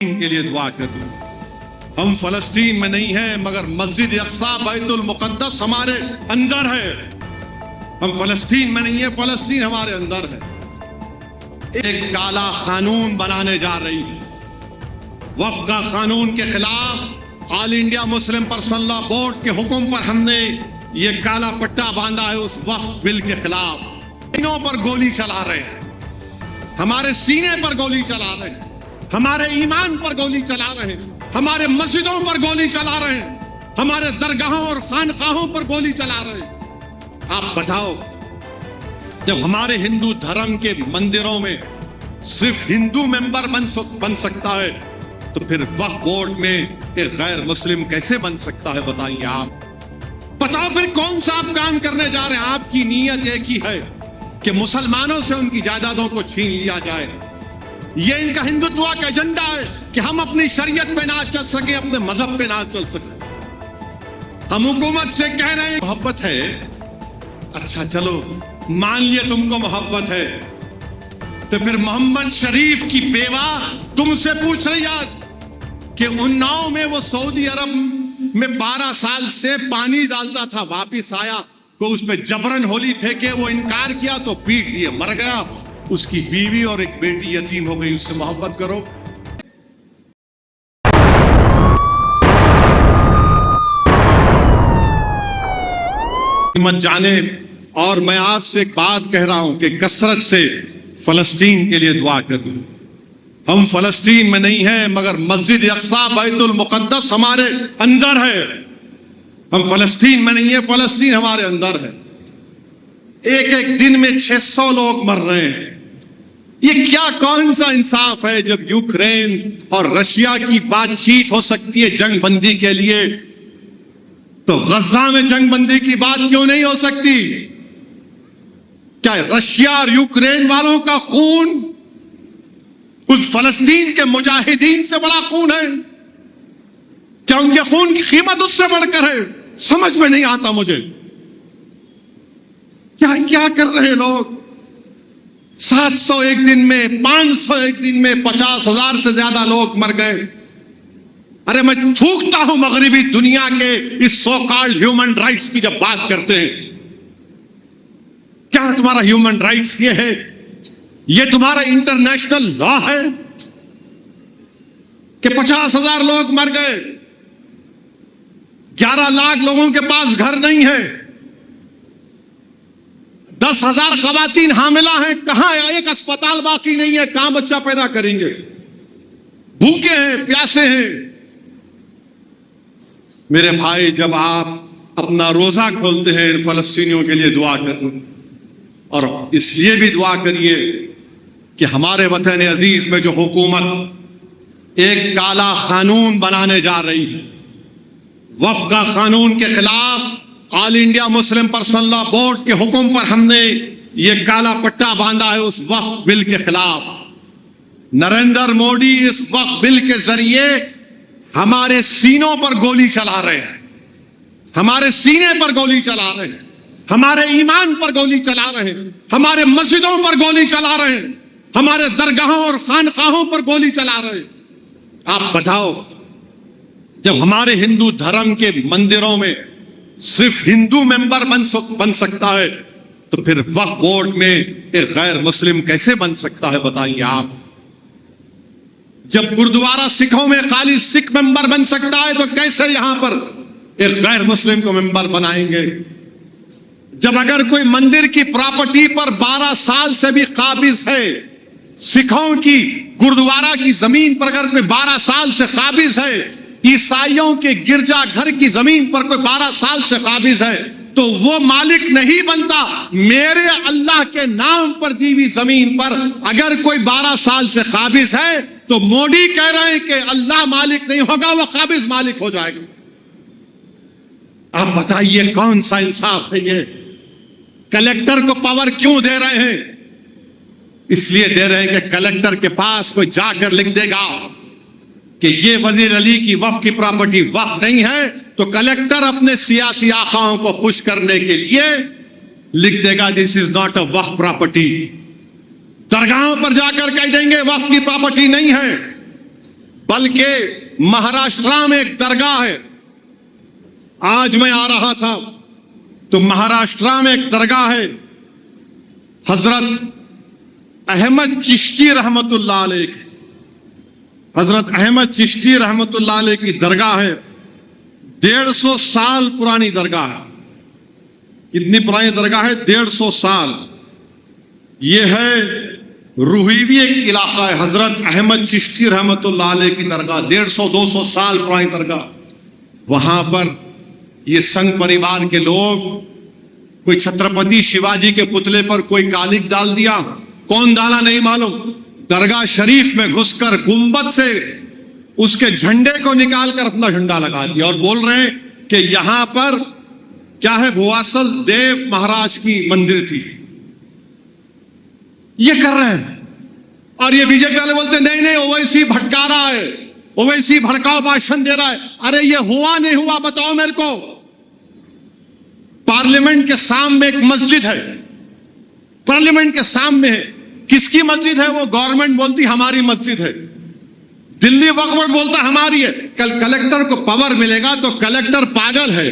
के लिए दुआ करूं। हम फलस्तीन में नहीं हैं, मगर मस्जिद अक्सा बैतुल मुक़द्दस हमारे अंदर है। हम फलस्तीन में नहीं है, फलस्तीन हमारे अंदर है। एक काला कानून बनाने जा रही है। वफ़ का कानून के खिलाफ all India Muslim personal law board के हुक्म पर हमने ये काला पट्टा बांधा है। उस वफ़ बिल के खिलाफ सीनों पर गोली चला रहे हैं, हमारे सीने पर गोली चला रहे हैं, हमारे ईमान पर गोली चला रहे हैं, हमारे मस्जिदों पर गोली चला रहे हैं, हमारे दरगाहों और खानकाहों पर गोली चला रहे हैं। आप बताओ, जब हमारे हिंदू धर्म के मंदिरों में सिर्फ हिंदू मेंबर बन सकता है, तो फिर वक्फ बोर्ड में एक गैर मुस्लिम कैसे बन सकता है? बताइए आप। बताओ फिर कौन सा आप काम करने जा रहे हैं? आपकी नीयत एक ही है कि मुसलमानों से उनकी जायदादों को छीन लिया जाए। ये इनका हिंदुत्व का एजेंडा है कि हम अपनी शरीयत पे ना चल सके, अपने मजहब पे ना चल सके। हम हुकूमत से कह रहे हैं मोहब्बत है। अच्छा चलो, मान लिया तुमको मोहब्बत है, तो फिर मोहम्मद शरीफ की बेवा तुमसे पूछ रही आज कि उन्नाव में वो सऊदी अरब में 12 साल से पानी डालता था, वापिस आया तो उसमें जबरन होली फेंके, वो इनकार किया तो पीट दिए, मर गया। उसकी बीवी और एक बेटी यतीम हो गई, उससे मोहब्बत करो। मत जाने। और मैं आपसे एक बात कह रहा हूं कि कसरत से फलस्तीन के लिए दुआ करूं। हम फलस्तीन में नहीं हैं, मगर मस्जिद अक्सा बैतुल मुक़द्दस हमारे अंदर है। हम फलस्तीन में नहीं है, फलस्तीन हमारे अंदर है। एक एक दिन में 600 लोग मर रहे हैं। ये क्या कौन सा इंसाफ है? जब यूक्रेन और रशिया की बातचीत हो सकती है जंग बंदी के लिए, तो गजा में जंग बंदी की बात क्यों नहीं हो सकती? क्या रशिया और यूक्रेन वालों का खून उस फलस्तीन के मुजाहिदीन से बड़ा खून है? क्या उनके खून की कीमत उससे बढ़कर है? समझ में नहीं आता मुझे। क्या क्या कर रहे हैं लोग? 700 एक दिन में, 500 एक दिन में, 50,000 से ज्यादा लोग मर गए। अरे मैं थूकता हूं मगरिबी दुनिया के इस सो कॉल्ड ह्यूमन राइट्स की जब बात करते हैं। क्या तुम्हारा ह्यूमन राइट्स ये है? ये तुम्हारा इंटरनेशनल लॉ है कि 50,000 लोग मर गए, 11 लाख लोगों के पास घर नहीं है, 10,000 खवातीन हामिला हैं, कहां एक अस्पताल बाकी नहीं है, कहां बच्चा पैदा करेंगे? भूखे हैं, प्यासे हैं। मेरे भाई, जब आप अपना रोजा खोलते हैं, फलस्तीनियों के लिए दुआ करें, और इसलिए भी दुआ करिए कि हमारे वतन अजीज में जो हुकूमत एक काला कानून बनाने जा रही है, वफ़ का कानून के खिलाफ all India Muslim personal law board के हुक्म पर हमने ये काला पट्टा बांधा है। उस वफ़ बिल के खिलाफ नरेंद्र मोदी इस वफ़ बिल के जरिए हमारे सीनों पर गोली चला रहे हैं, हमारे सीने पर गोली चला रहे हैं, हमारे ईमान पर गोली चला रहे हैं, हमारे मस्जिदों पर गोली चला रहे हैं, हमारे दरगाहों और खानकाहों पर गोली चला रहे हैं। आप बताओ, जब हमारे हिंदू धर्म के मंदिरों में सिर्फ हिंदू मेंबर बन सकता है, तो फिर वक्फ बोर्ड में एक गैर मुस्लिम कैसे बन सकता है? बताइए आप। जब गुरुद्वारा सिखों में खाली सिख मेंबर बन सकता है, तो कैसे यहां पर एक गैर मुस्लिम को मेंबर बनाएंगे? जब अगर कोई मंदिर की प्रॉपर्टी पर 12 साल से भी काबिज है, सिखों की गुरुद्वारा की जमीन पर अगर कोई 12 साल से काबिज है, ईसाइयों के गिरजा घर की जमीन पर कोई 12 साल से काबिज है, तो वो मालिक नहीं बनता। मेरे अल्लाह के नाम पर दी हुई जमीन पर अगर कोई 12 साल से काबिज है, तो मोदी कह रहे हैं कि अल्लाह मालिक नहीं होगा, वो काबिज मालिक हो जाएगा। आप बताइए कौन सा इंसाफ है ये? कलेक्टर को पावर क्यों दे रहे हैं? इसलिए दे रहे हैं कि कलेक्टर के पास कोई जाकर लिख देगा कि ये वजीर अली की वक्फ की प्रॉपर्टी वक्फ नहीं है, तो कलेक्टर अपने सियासी आकाओं को खुश करने के लिए लिख देगा this is not a waqf property. दरगाहों पर जाकर कह देंगे वक्फ की प्रॉपर्टी नहीं है। बल्कि महाराष्ट्र में एक दरगाह है। आज मैं आ रहा था तो महाराष्ट्र में एक दरगाह है, हजरत अहमद चिश्ती रहमतुल्लाह अलैह की। हजरत अहमद चिश्ती रहमतुल्लाह अलैह की दरगाह है। 150 साल पुरानी दरगाह है। कितनी पुरानी दरगाह है? 150 साल। यह है रुहीवी एक इलाका है, हजरत अहमद चिश्ती रहमतुल्लाह अलैह की दरगाह, 150-200 साल पुरानी दरगाह। वहां पर ये संघ परिवार के लोग कोई छत्रपति शिवाजी के पुतले पर कोई कालिक डाल दिया, कौन डाला नहीं मालूम, दरगाह शरीफ में घुसकर गुंबद से उसके झंडे को निकालकर अपना झंडा लगा दिया और बोल रहे हैं कि यहां पर क्या है, भुवासल देव महाराज की मंदिर थी। ये कर रहे हैं। और ये बीजेपी वाले बोलते हैं नहीं नहीं ओवैसी भटका रहा है, ओवैसी भड़काऊ भाषण दे रहा है। अरे ये हुआ नहीं हुआ बताओ मेरे को। पार्लियामेंट के सामने एक मस्जिद है, पार्लियामेंट के सामने है। किसकी मस्जिद है? वो गवर्नमेंट बोलती हमारी मस्जिद है, दिल्ली वक्फ बोर्ड बोलता हमारी है। कल कलेक्टर को पावर मिलेगा तो कलेक्टर पागल है,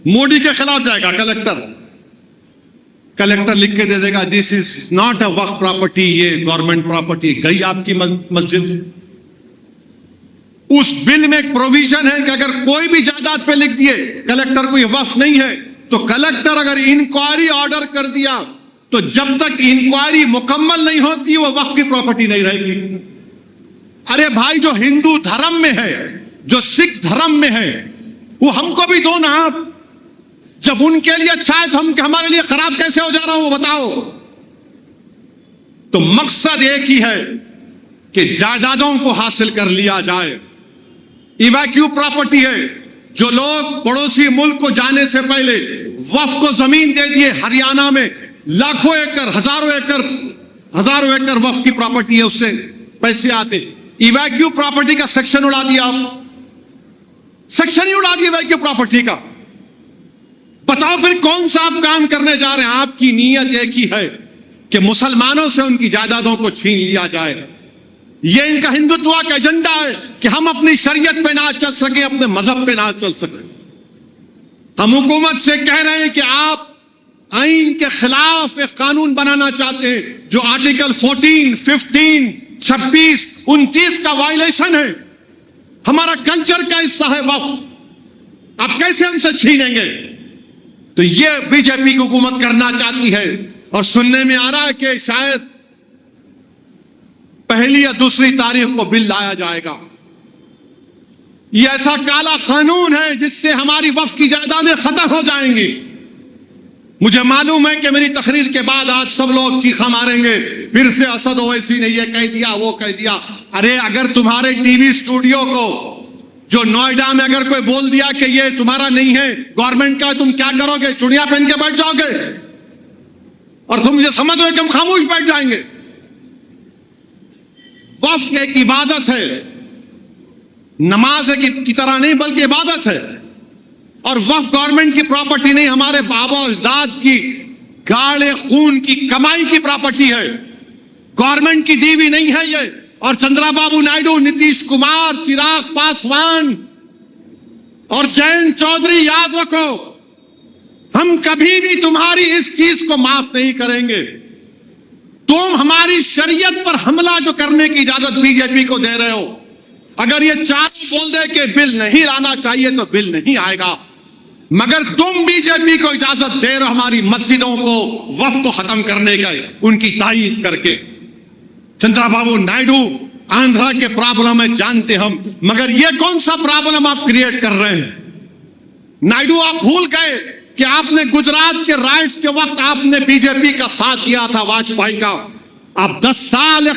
मोदी के खिलाफ जाएगा कलेक्टर। कलेक्टर लिख के दे देगा this is not a waqf property, ये गवर्नमेंट प्रॉपर्टी। गई आपकी मस्जिद। उस बिल में एक प्रोविजन है कि अगर कोई भी जायदाद पे लिख दिए कलेक्टर को ये वक्फ नहीं है, तो कलेक्टर अगर इंक्वायरी ऑर्डर कर दिया तो जब तक इंक्वायरी मुकम्मल नहीं होती वो वक्फ की प्रॉपर्टी नहीं रहेगी। अरे भाई, जो हिंदू धर्म में है, जो सिख धर्म में है, वो हमको भी दो ना। जब उनके लिए अच्छा है तो हम हमारे लिए खराब कैसे हो जा रहा हो बताओ। तो मकसद एक ही है कि जायदादों को हासिल कर लिया जाए। इवैक्यू प्रॉपर्टी है। जो लोग पड़ोसी मुल्क को जाने से पहले वक्फ को जमीन दे दिए, हरियाणा में लाखों एकड़, हजारों एकड़ वक्फ की प्रॉपर्टी है, उससे पैसे आते। इवैक्यू प्रॉपर्टी का सेक्शन उड़ा दिया, सेक्शन ही उड़ा दिया इवैक्यू प्रॉपर्टी का। बताओ फिर कौन सा आप काम करने जा रहे हैं? आपकी नीयत एक ही है कि मुसलमानों से उनकी जायदादों को छीन लिया जाए। यह इनका हिंदुत्व का एजेंडा है कि हम अपनी शरीयत पे ना चल सके, अपने मजहब पे ना चल सके। हम हुकूमत से कह रहे हैं कि आप आइन के खिलाफ एक कानून बनाना चाहते हैं जो आर्टिकल 14, 15, 26, 29 का वायलेशन है। हमारा कल्चर का हिस्सा है वक्फ। आप कैसे हमसे छीनेंगे? तो ये बीजेपी की हुकूमत करना चाहती है। और सुनने में आ रहा है कि शायद पहली या दूसरी तारीख को बिल लाया जाएगा। ये ऐसा काला कानून है जिससे हमारी वक्फ की जायदादें खत्म हो जाएंगी। मुझे मालूम है कि मेरी तकरीर के बाद आज सब लोग चीखा मारेंगे, फिर से असद ओवैसी ने ये कह दिया, वो कह दिया। अरे अगर तुम्हारे टीवी स्टूडियो को जो नोएडा में अगर कोई बोल दिया कि ये तुम्हारा नहीं है, गवर्नमेंट का, तुम क्या करोगे? चुड़िया पहन के बैठ जाओगे? और तुम ये समझ रहे हो कि हम खामोश बैठ जाएंगे? वक्फ एक इबादत है, नमाज की तरह नहीं बल्कि इबादत है। और वक्फ गवर्नमेंट की प्रॉपर्टी नहीं, हमारे बाबा अजदाद की गाढ़े खून की कमाई की प्रॉपर्टी है, गवर्नमेंट की दी हुई नहीं है ये। और चंद्रबाबू नायडू, नीतीश कुमार, चिराग पासवान और जयंत चौधरी, याद रखो, हम कभी भी तुम्हारी इस चीज को माफ नहीं करेंगे। तुम हमारी शरीयत पर हमला जो करने की इजाजत बीजेपी को दे रहे हो, अगर ये चार बोल दे कि बिल नहीं लाना चाहिए तो बिल नहीं आएगा। मगर तुम बीजेपी को इजाजत दे रहे हो हमारी मस्जिदों को, वक्फ को खत्म करने का, उनकी तायीद करके। चंद्रबाबू नायडू, आंध्रा के प्रॉब्लम है जानते हम, मगर ये कौन सा प्रॉब्लम आप क्रिएट कर रहे हैं? नायडू, आप भूल गए कि आपने गुजरात के राइट्स के वक्त आपने बीजेपी का साथ दिया था, वाजपेयी का। आप 10 साल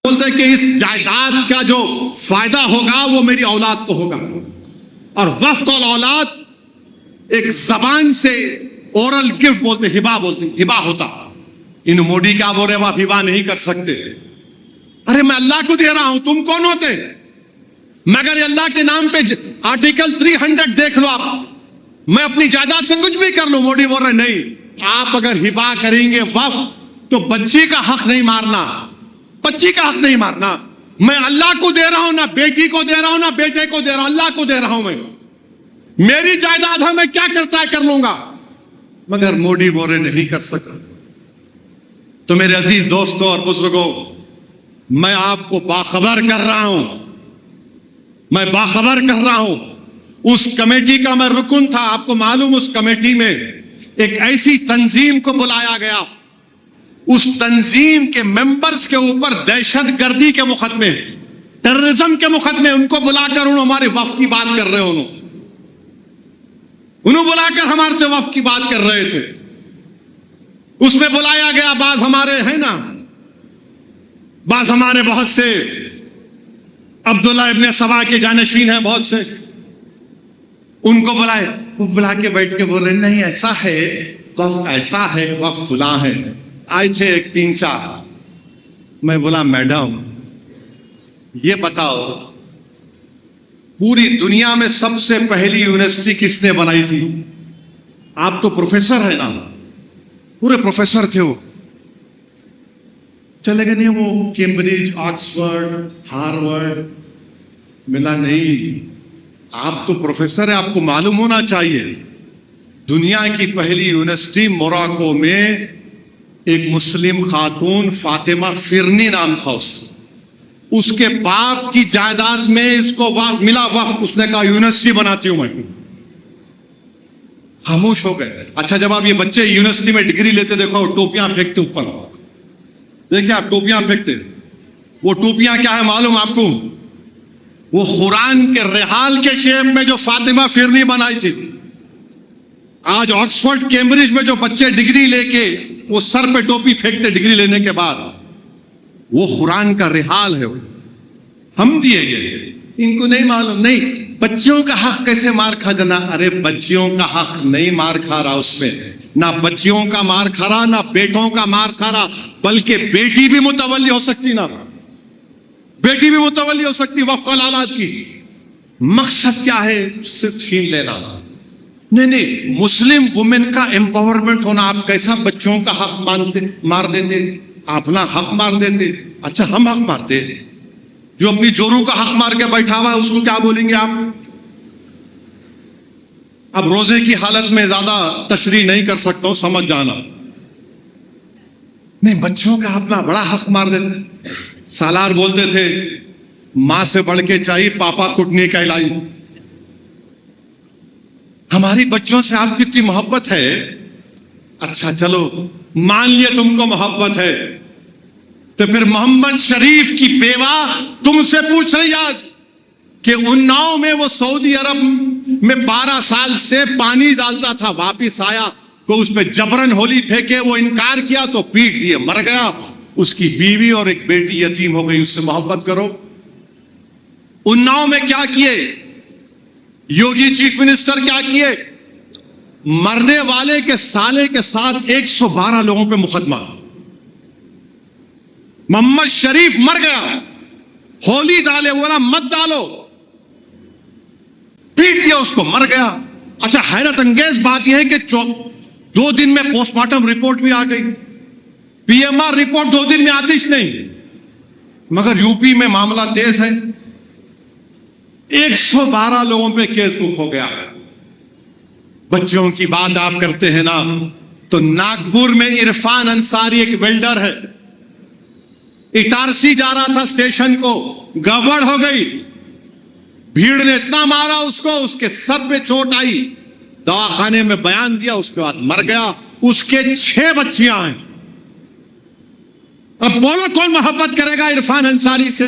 बोलते कि इस जायदाद का जो फायदा होगा वो मेरी औलाद को होगा। और वक्फ और औलाद एक जबान से ओरल गिफ्ट बोलते, हिबा बोलते, हिबा होता। इन मोदी क्या बोल रहे हो, आप हिबा नहीं कर सकते। अरे मैं अल्लाह को दे रहा हूं, तुम कौन होते? मगर अल्लाह के नाम पे आर्टिकल 300 देख लो आप, मैं अपनी जायदाद से कुछ भी कर लूं। मोदी बोल रहे नहीं, आप अगर हिबा करेंगे वक्फ तो बच्ची का हक नहीं मारना, बच्ची का हक नहीं मारना। मैं अल्लाह को दे रहा हूं, ना बेटी को दे रहा हूं, ना बेटे को दे रहा हूं, अल्लाह को दे रहा हूं। मैं, मेरी जायदाद है, मैं क्या करता है कर लूंगा। मगर मोदी बोल रहे नहीं कर सकता। तो मेरे अजीज दोस्तों और बुजुर्गों, मैं आपको बाखबर कर रहा हूं, मैं बाखबर कर रहा हूं। उस कमेटी का मैं रुकन था, आपको मालूम, उस कमेटी में एक ऐसी तंजीम को बुलाया गया, उस तंजीम के मेंबर्स के ऊपर दहशतगर्दी के मुकदमे, टेररिज्म के मुकदमे, उनको बुलाकर उन्होंने हमारे वक्फ की बात कर रहे, उन्होंने बुलाकर हमारे से वक्फ की बात कर रहे थे। उसमें बुलाया गया, बाज हमारे हैं ना, बाज हमारे बहुत से अब्दुल्ला इब्ने सबा के जानशीन हैं, बहुत से, उनको बुलाए। वो बुला के बैठ के बोल रहे नहीं ऐसा है, वक्फ ऐसा है, वक्फ फुला है। आए थे एक 3-4, मैं बोला मैडम ये बताओ, पूरी दुनिया में सबसे पहली यूनिवर्सिटी किसने बनाई थी? आप तो प्रोफेसर है ना, पूरे प्रोफेसर थे वो। चले गए नहीं, वो कैम्ब्रिज, ऑक्सफोर्ड, हार्वर्ड, मिला नहीं। आप तो प्रोफेसर है, आपको मालूम होना चाहिए। दुनिया की पहली यूनिवर्सिटी मोरक्को में एक मुस्लिम खातून फातिमा फिरनी नाम था उसके बाप की जायदाद में इसको मिला वक्फ, उसने कहा यूनिवर्सिटी बनाती हूं मैं। खामोश हो गए। अच्छा, जब आप ये बच्चे यूनिवर्सिटी में डिग्री लेते देखो, टोपियां फेंकते ऊपर, देखिए आप टोपियां फेंकते, वो टोपियां क्या है मालूम आपको? वो कुरान के रिहाल के शेप में जो फातिमा फिरनी बनाई थी। आज ऑक्सफोर्ड, कैम्ब्रिज में जो बच्चे डिग्री लेके वो सर पे टोपी फेंकते डिग्री लेने के बाद, वो कुरान का रिहाल है, हम दिए गए। इनको नहीं मालूम, नहीं बच्चियों का हक कैसे मार खा जाना। अरे बच्चियों का हक नहीं मार खा रहा उसमें, ना बच्चियों का मार खा रहा, ना बेटों का मार खा रहा, बल्कि बेटी भी मुतवल्ली हो सकती, ना बेटी भी मुतवल्ली हो सकती वक्फ औलाद की। मकसद क्या है? सिर्फ छीन लेना। नहीं, मुस्लिम वुमेन का एम्पावरमेंट होना। आप कैसा बच्चों का हक मार देते, अपना हक मार देते। अच्छा, हम हक मारते, जो अपनी जोरू का हक मार के बैठा हुआ है उसको क्या बोलेंगे आप? अब रोजे की हालत में ज्यादा तशरीह नहीं कर सकता हूं, समझ जाना। नहीं, बच्चों का अपना बड़ा हक मार देते। सालार बोलते थे, मां से बढ़ के चाहिए पापा कुटनी का इलाज। हमारी बच्चों से आप कितनी मोहब्बत है। अच्छा चलो, मान लिए तुमको मोहब्बत है, तो फिर मोहम्मद शरीफ की बेवा तुमसे पूछ रही आज कि उन्नाव में वो सऊदी अरब में 12 साल से पानी डालता था, वापिस आया तो उस पर जबरन होली फेंके, वो इनकार किया तो पीट दिए, मर गया। उसकी बीवी और एक बेटी यतीम हो गई, उससे मोहब्बत करो। उन्नाव में क्या किए योगी चीफ मिनिस्टर? क्या किए? मरने वाले के साले के साथ 112 लोगों पे मुकदमा। मोहम्मद शरीफ मर गया, होली डाले, बोला मत डालो, पीट दिया उसको, मर गया। अच्छा, हैरत अंगेज बात यह है कि 2 दिन में पोस्टमार्टम रिपोर्ट भी आ गई। पीएमआर रिपोर्ट 2 दिन में आती नहीं, मगर यूपी में मामला तेज है। 112 लोगों पे केस बुक हो गया। बच्चों की बात आप करते हैं ना, तो नागपुर में इरफान अंसारी एक वेल्डर है, इटारसी जा रहा था स्टेशन को, गड़बड़ हो गई, भीड़ ने इतना मारा उसको, उसके सर पे चोट आई, दवाखाने में बयान दिया, उसके बाद मर गया। उसके 6 बच्चियां हैं। अब बोलो कौन मोहब्बत करेगा इरफान अंसारी से?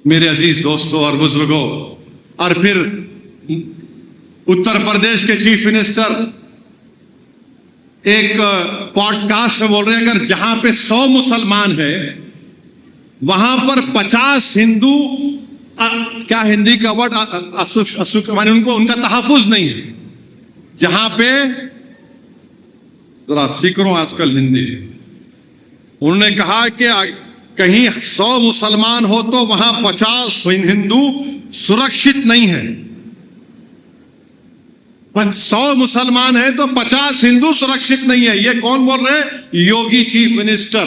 मेरे अजीज दोस्तों और बुजुर्गों, और फिर उत्तर प्रदेश के चीफ मिनिस्टर एक पॉडकास्ट में बोल रहे हैं, अगर जहां पे 100 मुसलमान हैं वहां पर 50 हिंदू क्या हिंदी का वर्ड माने उनको उनका तहफ़्फ़ुज़ नहीं है। जहां पे जरा सीख रहा हूं आजकल हिंदी, उन्होंने कहा कि कहीं 100 मुसलमान हो तो वहां 50 हिंदू सुरक्षित नहीं है। 100 मुसलमान है तो 50 हिंदू सुरक्षित नहीं है। ये कौन बोल रहे हैं? योगी चीफ मिनिस्टर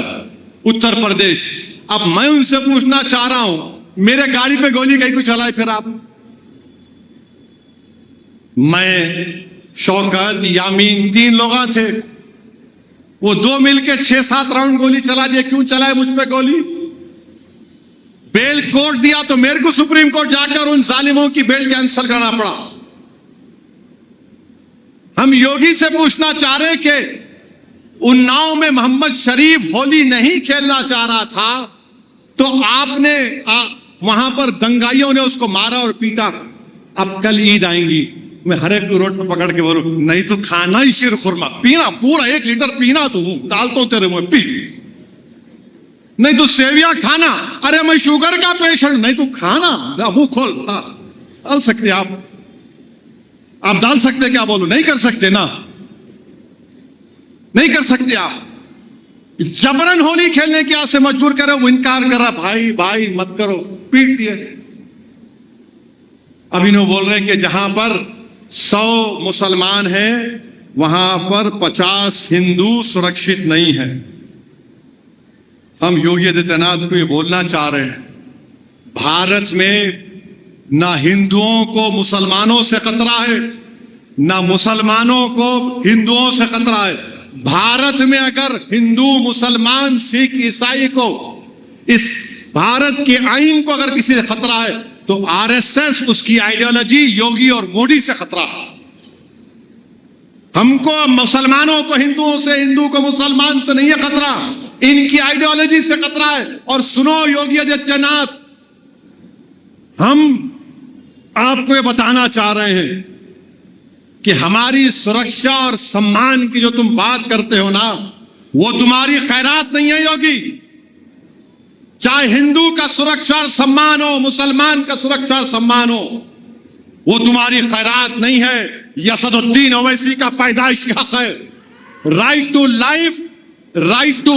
उत्तर प्रदेश। अब मैं उनसे पूछना चाह रहा हूं, मेरे गाड़ी पे गोली कहीं को चलाए फिर आप? मैं, शौकत, यामीन 3 लोग थे, वो 2 मिलके 6-7 राउंड गोली चला दिए। क्यों चलाए मुझ पे गोली? बेल कोर्ट दिया तो मेरे को सुप्रीम कोर्ट जाकर उन जालिमों की बेल कैंसिल करना पड़ा। हम योगी से पूछना चाह रहे कि उन्नाव में मोहम्मद शरीफ होली नहीं खेलना चाह रहा था तो आपने वहां पर दंगाइयों ने उसको मारा और पीटा। अब कल ईद आएंगी, मैं हर एक को रोड पर पकड़ के बोलूं, नहीं तो खाना ही शीर खुरमा, पीना पूरा 1 लीटर पीना, तो डालता हूं तेरे मुंह पी, नहीं तो सेविया खाना। अरे मैं शुगर का पेशेंट, नहीं तो खाना, मुंह खोल। डाल सकते आप डाल सकते क्या? बोलो नहीं कर सकते ना, नहीं कर सकते आप। जबरन होली खेलने की से मजबूर करे, वो इनकार कर रहा, भाई भाई मत करो, पीट दिए। अब इन्हों बोल रहे हैं कि जहां पर 100 मुसलमान हैं वहां पर 50 हिंदू सुरक्षित नहीं है। हम योगी आदित्यनाथ को ये बोलना चाह रहे हैं, भारत में ना हिंदुओं को मुसलमानों से खतरा है, ना मुसलमानों को हिंदुओं से खतरा है। भारत में अगर हिंदू, मुसलमान, सिख, ईसाई को, इस भारत के आईन को अगर किसी से खतरा है तो आरएसएस, उसकी आइडियोलॉजी, योगी और मोदी से खतरा है। हमको मुसलमानों को हिंदुओं से, हिंदू को मुसलमान से नहीं है खतरा, इनकी आइडियोलॉजी से खतरा है। और सुनो योगी आदित्यनाथ, हम आपको ये बताना चाह रहे हैं कि हमारी सुरक्षा और सम्मान की जो तुम बात करते हो ना, वो तुम्हारी खैरात नहीं है योगी। चाहे हिंदू का सुरक्षा और सम्मान हो, मुसलमान का सुरक्षा और सम्मान हो, वो तुम्हारी खैरात नहीं है। यसदुद्दीन ओवैसी का पैदाइशी हक है। राइट टू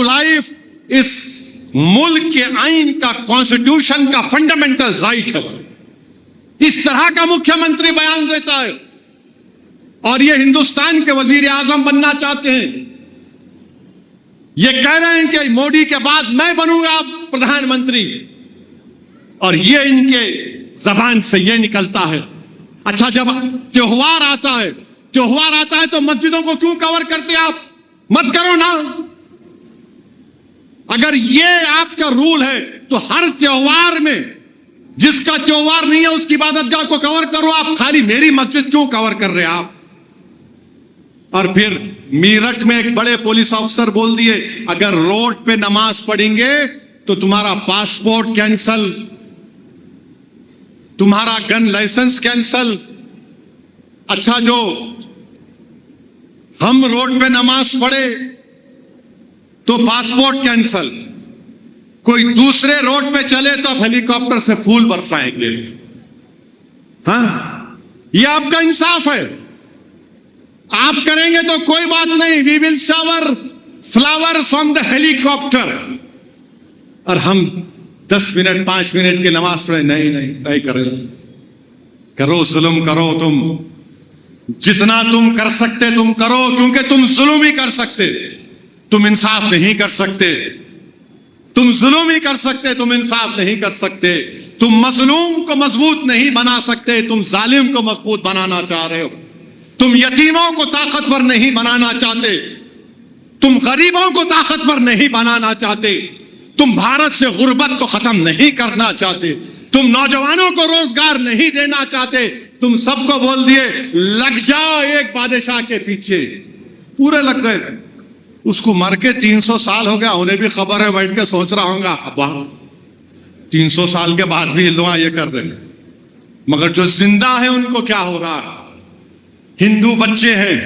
लाइफ इस मुल्क के आईन का, कॉन्स्टिट्यूशन का फंडामेंटल राइट है। इस तरह का मुख्यमंत्री बयान देता है और ये हिंदुस्तान के वजीर आजम बनना चाहते हैं। ये कह रहे हैं कि मोदी के बाद मैं बनूंगा प्रधानमंत्री, और ये इनके जबान से ये निकलता है। अच्छा, जब त्योहार आता है तो मस्जिदों को क्यों कवर करते आप? मत करो ना। अगर ये आपका रूल है तो हर त्योहार में, जिसका त्योहार नहीं है उसकी इबादतगाह को कवर करो। आप खाली मेरी मस्जिद क्यों कवर कर रहे हैं आप? और फिर मीरठ में एक बड़े पुलिस ऑफिसर बोल दिए, अगर रोड पे नमाज पढ़ेंगे तो तुम्हारा पासपोर्ट कैंसल, तुम्हारा गन लाइसेंस कैंसल। अच्छा, जो हम रोड पे नमाज पढ़े तो पासपोर्ट कैंसल, कोई दूसरे रोड पे चले तो आप हेलीकॉप्टर से फूल बरसाएंगे। हाँ, ये आपका इंसाफ है। आप करेंगे तो कोई बात नहीं, we will shower flower from the helicopter. और हम 10 मिनट 5 मिनट की नमाज पढ़े, नहीं करो, जुल्म करो, तुम जितना तुम कर सकते तुम करो, क्योंकि तुम जुल्म ही कर सकते, तुम इंसाफ नहीं कर सकते। तुम जुल्म ही कर सकते, तुम इंसाफ नहीं कर सकते। तुम मजलूम को मजबूत नहीं बना सकते, तुम जालिम को मजबूत बनाना चाह रहे हो। तुम यतीमों को ताकतवर नहीं बनाना चाहते, तुम गरीबों को ताकतवर नहीं बनाना चाहते, तुम भारत से गुर्बत को खत्म नहीं करना चाहते, तुम नौजवानों को रोजगार नहीं देना चाहते। तुम सबको बोल दिए लग जाओ एक बादशाह के पीछे, पूरे लग गए। उसको मर के 300 साल हो गया, उन्हें भी खबर है, बैठ के सोच रहा होगा वाह 300 साल के बाद भी लोग ये कर रहे हैं। मगर जो जिंदा है उनको क्या हो रहा है? हिंदू बच्चे हैं,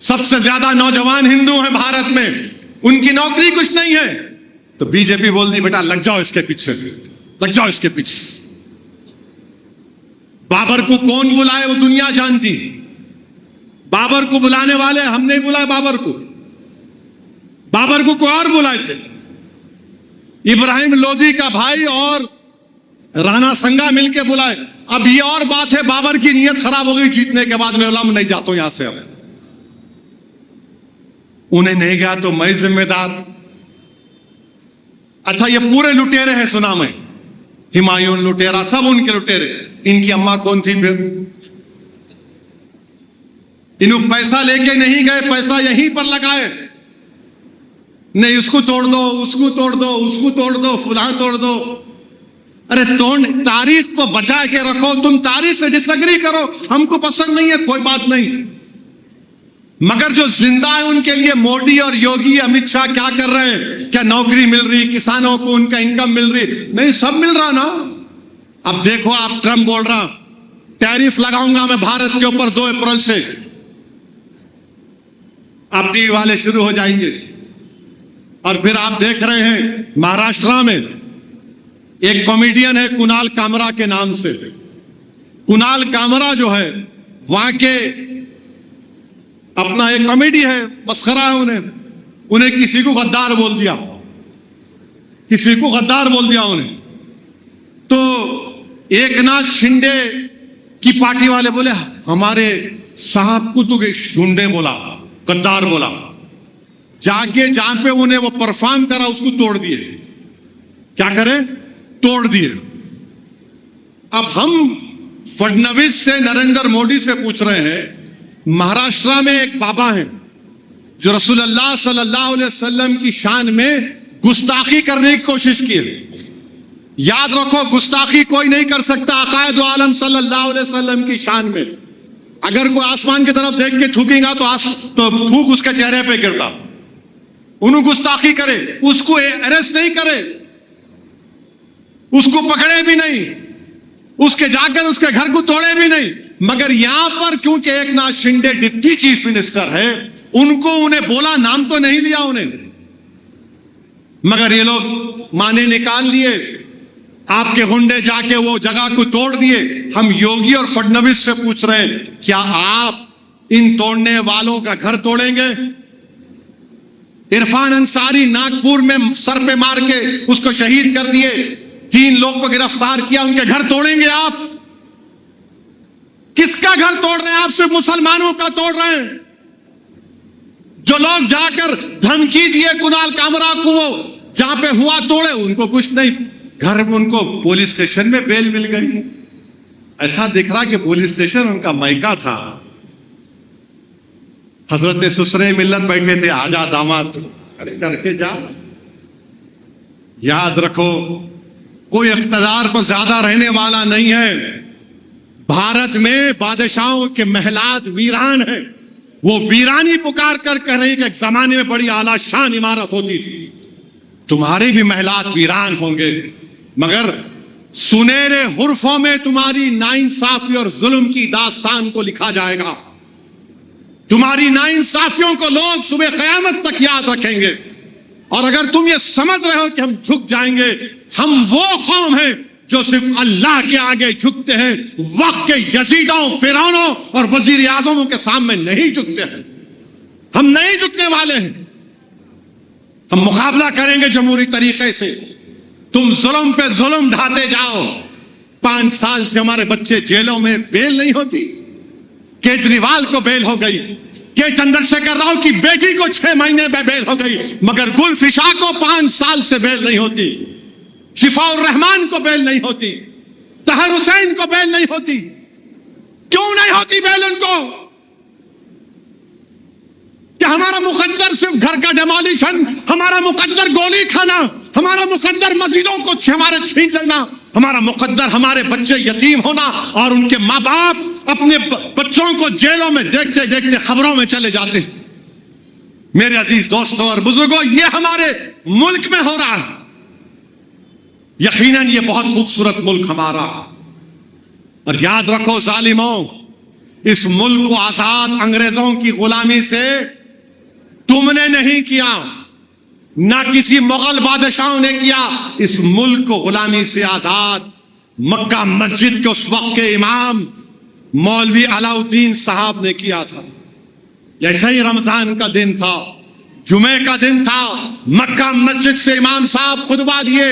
सबसे ज्यादा नौजवान हिंदू हैं भारत में, उनकी नौकरी कुछ नहीं है। तो बीजेपी बोल दी बेटा लग जाओ इसके पीछे, लग जाओ इसके पीछे। बाबर को कौन बुलाए वो दुनिया जानती। बाबर को बुलाने वाले हम नहीं बुलाए बाबर को कोई और बुलाए थे। इब्राहिम लोदी का भाई और राणा संगा मिलके बुलाए। अब ये और बात है, बाबर की नीयत खराब हो गई जीतने के बाद, मैं नहीं जाता हूं यहां से। अब उन्हें नहीं गया तो मैं जिम्मेदार। अच्छा, ये पूरे लुटेरे हैं सुना मैं, हुमायूं लुटेरा, सब उनके लुटेरे। इनकी अम्मा कौन थी फिर? इन्हों पैसा लेके नहीं गए, पैसा यहीं पर लगाए। नहीं उसको तोड़ दो, उसको तोड़ दो, उसको तोड़ दो, फुला तोड़ दो। अरे तारीख को बचा के रखो। तुम तारीख से डिसएग्री करो, हमको पसंद नहीं है, कोई बात नहीं, मगर जो जिंदा है उनके लिए मोदी और योगी अमित शाह क्या कर रहे हैं? क्या नौकरी मिल रही, किसानों को उनका इनकम मिल रही? नहीं, सब मिल रहा ना। अब देखो, आप ट्रम्प बोल रहा टैरिफ लगाऊंगा मैं भारत के ऊपर 2 अप्रैल से। अब टीवी वाले शुरू हो जाएंगे। और फिर आप देख रहे हैं महाराष्ट्र में एक कॉमेडियन है कुणाल कामरा के नाम से। कुणाल कामरा जो है वहां के अपना एक कॉमेडी है, मस्खरा है। उन्हें किसी को गद्दार बोल दिया, किसी को गद्दार बोल दिया उन्हें। तो एकनाथ शिंदे की पार्टी वाले बोले हमारे साहब को तो गुंडे बोला, गद्दार बोला। जाके जहां पे उन्हें वो परफॉर्म करा उसको तोड़ दिए। क्या करें? तोड़ दिए। अब हम फडणवीस से, नरेंद्र मोदी से पूछ रहे हैं, महाराष्ट्र में एक बाबा हैं जो रसूलुल्लाह सल्लल्लाहु अलैहि वसल्लम की शान में गुस्ताखी करने की कोशिश की है। याद रखो, गुस्ताखी कोई नहीं कर सकता आकाए दो आलम सल्लल्लाहु अलैहि वसल्लम की शान में। अगर कोई आसमान की तरफ देख के थूकेगा तो थूक उसके चेहरे पे गिरता। उन्हें गुस्ताखी करे, उसको अरेस्ट नहीं करे, उसको पकड़े भी नहीं, उसके जाकर उसके घर को तोड़े भी नहीं। मगर यहां पर क्योंकि Eknath Shinde deputy chief minister है, उन्हें बोला, नाम तो नहीं लिया उन्हें, मगर ये लोग माने निकाल लिए। आपके गुंडे जाके वो जगह को तोड़ दिए। हम योगी और फडणवीस से पूछ रहे हैं, क्या आप इन तोड़ने वालों का घर तोड़ेंगे? इरफान अंसारी नागपुर में सर पे मार के उसको शहीद कर दिए, 3 लोग को गिरफ्तार किया, उनके घर तोड़ेंगे आप? किसका घर तोड़ रहे हैं आप? सिर्फ मुसलमानों का तोड़ रहे हैं। जो लोग जाकर धमकी दिए कुणाल कामरा को, वो जहां पे हुआ तोड़े, उनको कुछ नहीं, घर में उनको पुलिस स्टेशन में बेल मिल गई। ऐसा दिख रहा कि पुलिस स्टेशन उनका मायका था। हजरत सुसरे मिल्लत बैठे थे, आजा दामाद, खड़े करके जा। याद रखो, कोई इख्तिदार पर ज्यादा रहने वाला नहीं है। भारत में बादशाहों के महलात वीरान है। वो वीरानी पुकार कर कह रही कि एक जमाने में बड़ी आला शान इमारत होती थी। तुम्हारे भी महलात वीरान होंगे, मगर सुनहरे हुर्फों में तुम्हारी नाइंसाफी और जुल्म की दास्तान को लिखा जाएगा। तुम्हारी नाइंसाफियों को लोग सुबह क़यामत तक याद रखेंगे। और अगर तुम ये समझ रहे हो कि हम झुक जाएंगे, हम वो कौम हैं जो सिर्फ अल्लाह के आगे झुकते हैं, वक्त के यजीदों, फिरौनों और वजीर आजमों के सामने नहीं झुकते हैं। हम नहीं झुकने वाले हैं। हम मुकाबला करेंगे जमहूरी तरीके से। तुम जुल्म पे जुल्म ढाते जाओ। 5 साल से हमारे बच्चे जेलों में, बेल नहीं होती। केजरीवाल को बेल हो गई, के चंद्रशेखर राव की बेटी को 6 महीने में बेल हो गई, मगर गुलफिशा को 5 साल से बेल नहीं होती। शिफाउर रहमान को बेल नहीं होती। तहर हुसैन को बेल नहीं होती। क्यों नहीं होती बेल उनको? कि हमारा मुकद्दर सिर्फ घर का डेमोलिशन, हमारा मुकद्दर गोली खाना, हमारा मुकद्दर मस्जिदों को हमारे छीन लेना, हमारा मुकद्दर हमारे बच्चे यतीम होना और उनके माँ बाप अपने बच्चों को जेलों में देखते देखते खबरों में चले जाते। मेरे अजीज दोस्तों और बुजुर्गों, ये हमारे मुल्क में हो रहा है। यकीनन ये बहुत खूबसूरत मुल्क हमारा। और याद रखो जालिमों, इस मुल्क को आजाद अंग्रेजों की गुलामी से तुमने नहीं किया, ना किसी मुगल बादशाहों ने किया। इस मुल्क को गुलामी से आजाद मक्का मस्जिद के उस वक्त के इमाम मौलवी अलाउद्दीन साहब ने किया था। जैसे ही रमजान का दिन था, जुमे का दिन था, मक्का मस्जिद से इमाम साहब खुतबा दिए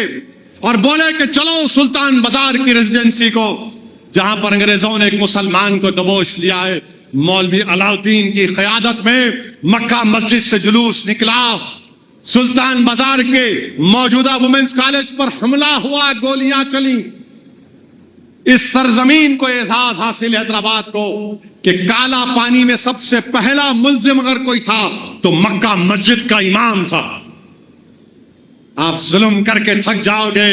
और बोले कि चलो सुल्तान बाजार की रेजिडेंसी को, जहां पर अंग्रेजों ने एक मुसलमान को दबोच लिया है। मौलवी अलाउद्दीन की क़यादत में मक्का मस्जिद से जुलूस निकला, सुल्तान बाजार के मौजूदा वुमेन्स कॉलेज पर हमला हुआ, गोलियां चली। इस सरजमीन को एजाज हासिल है हैदराबाद को कि काला पानी में सबसे पहला मुल्जिम अगर कोई था तो मक्का मस्जिद का इमाम था। आप जुल्म करके थक जाओगे,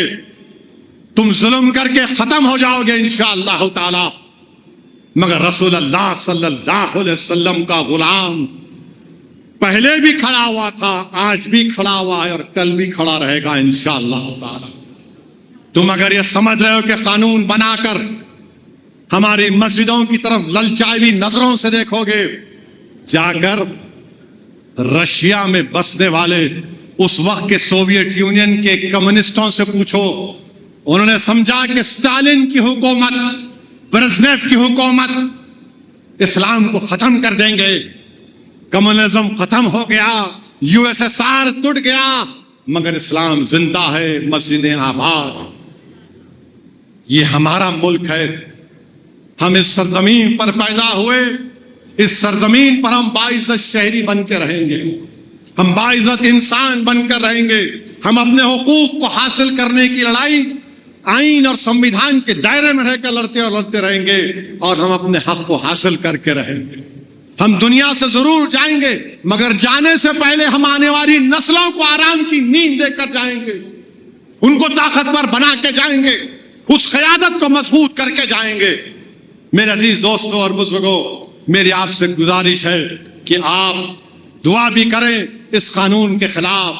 तुम जुल्म करके खत्म हो जाओगे इंशाअल्लाह ताला, मगर रसूलुल्लाह सल्लल्लाहु अलैहि वसल्लम का गुलाम पहले भी खड़ा हुआ था, आज भी खड़ा हुआ है और कल भी खड़ा रहेगा इंशाअल्लाह ताला। तुम अगर ये समझ रहे हो कि कानून बनाकर हमारी मस्जिदों की तरफ ललचाई नजरों से देखोगे, जाकर रशिया में बसने वाले उस वक्त के सोवियत यूनियन के कम्युनिस्टों से पूछो। उन्होंने समझा कि स्टालिन की हुकूमत, ब्रेज़नेव की हुकूमत इस्लाम को खत्म कर देंगे, कम्युनिज्म खत्म हो गया, यूएसएसआर टूट गया, मगर इस्लाम जिंदा है, मस्जिदें आबाद। ये हमारा मुल्क है, हम इस सरजमीन पर पैदा हुए, इस सरजमीन पर हम बाइज्जत शहरी बन के रहेंगे, हम बाइज्जत इंसान बनकर रहेंगे। हम अपने हुकूक को हासिल करने की लड़ाई आईन और संविधान के दायरे में रहकर लड़ते रहेंगे और हम अपने हक को हासिल करके रहेंगे। हम दुनिया से जरूर जाएंगे, मगर जाने से पहले हम आने वाली नस्लों को आराम की नींद देकर जाएंगे, उनको ताकतवर बना के जाएंगे, उस क़यादत को मजबूत करके जाएंगे। मेरे अजीज दोस्तों और बुजुर्गों, मेरी आपसे गुजारिश है कि आप दुआ भी करें इस कानून के खिलाफ,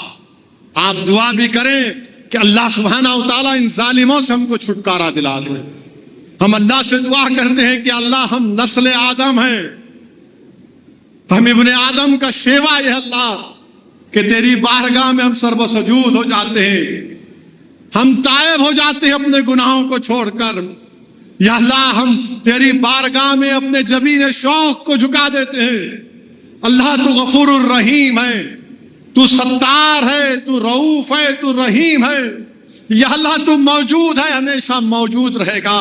आप दुआ भी करें कि अल्लाह सुब्हानहू व तआला इन जालिमों से हमको छुटकारा दिला दे। हम अल्लाह से दुआ करते हैं कि अल्लाह हम नस्ल आदम हैं, हम इब्ने आदम का शेवा है अल्लाह, कि तेरी बारगाह में हम सर्वसजूद हो जाते हैं, हम तायब हो जाते हैं अपने गुनाहों को छोड़कर। या अल्लाह हम तेरी बारगाह में अपने जबीन शौक को झुका देते हैं। अल्लाह तू गफूरुर रहीम है, तू सत्तार है, तू रऊफ है, तू रहीम है। या अल्लाह तू मौजूद है, हमेशा मौजूद रहेगा।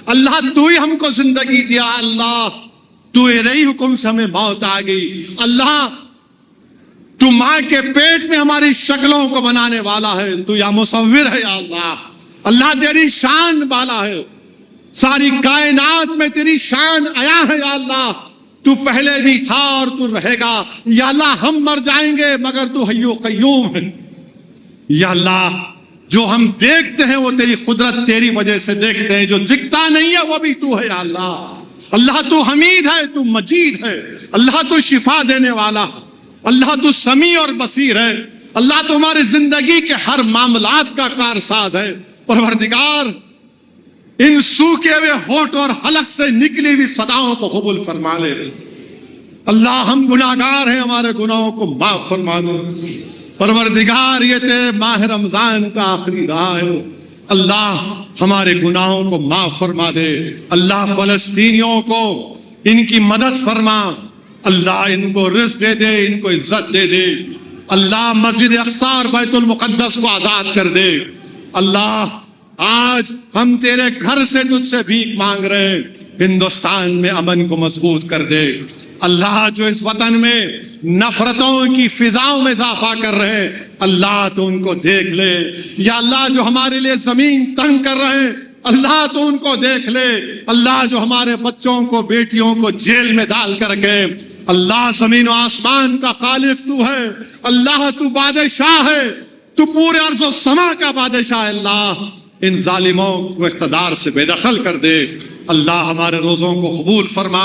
अल्लाह तू ही हमको जिंदगी दिया, अल्लाह तू तेरे हुक्म से हमें मौत आ गई। अल्लाह तू माँ के पेट में हमारी शक्लों को बनाने वाला है, तू या मुसव्विर है। या अल्लाह, अल्लाह तेरी शान वाला है, सारी कायनात में तेरी शान आया है। या अल्लाह तू पहले भी था और तू रहेगा। या अल्लाह हम मर जाएंगे मगर तू हय्यो कय्यूम है। या अल्लाह जो हम देखते हैं वो तेरी कुदरत, तेरी वजह से देखते हैं, जो दिखता नहीं है वो भी तू है। या अल्लाह, अल्लाह तू हमीद है, तू मजीद है। अल्लाह तू शिफा देने वाला, अल्लाह तू समी और बसीर है। अल्लाह तो हमारी जिंदगी के हर मामलात का कारसाज है। परवरदिगार इन सूखे हुए होठ और हलक से निकली हुई सदाओं को कबूल फरमा ले। अल्लाह हम गुनाहगार हैं, हमारे गुनाहों को माफ फरमा दो। परवरदिगार ये तेरे माह रमजान का आखिरी राह है, अल्लाह हमारे गुनाहों को माफ फरमा दे। अल्लाह फलस्तीनियों को इनकी मदद फरमा, अल्लाह इनको रिज़्क़ दे दे, इनको इज्जत दे दे। अल्लाह मस्जिद अक़सा और बैतुल मुक़द्दस को आजाद कर दे। अल्लाह आज हम तेरे घर से तुझसे भीख मांग रहे हैं, हिंदुस्तान में अमन को मजबूत कर दे। अल्लाह जो इस वतन में नफरतों की फिजाओं में इजाफा कर रहे हैं, अल्लाह तो उनको देख ले। या अल्लाह जो हमारे लिए जमीन तंग कर रहे हैं, अल्लाह तो उनको देख ले। अल्लाह जो हमारे बच्चों को, बेटियों को जेल में डाल कर गए, अल्लाह जमीन और आसमान का खालिक तू है। अल्लाह तू बादशाह है, तू पूरे अर्ज़ व समा का बादशाह है। अल्लाह इन जालिमों को इक़्तिदार से बेदखल कर दे। अल्लाह हमारे रोज़ों को कबूल फरमा।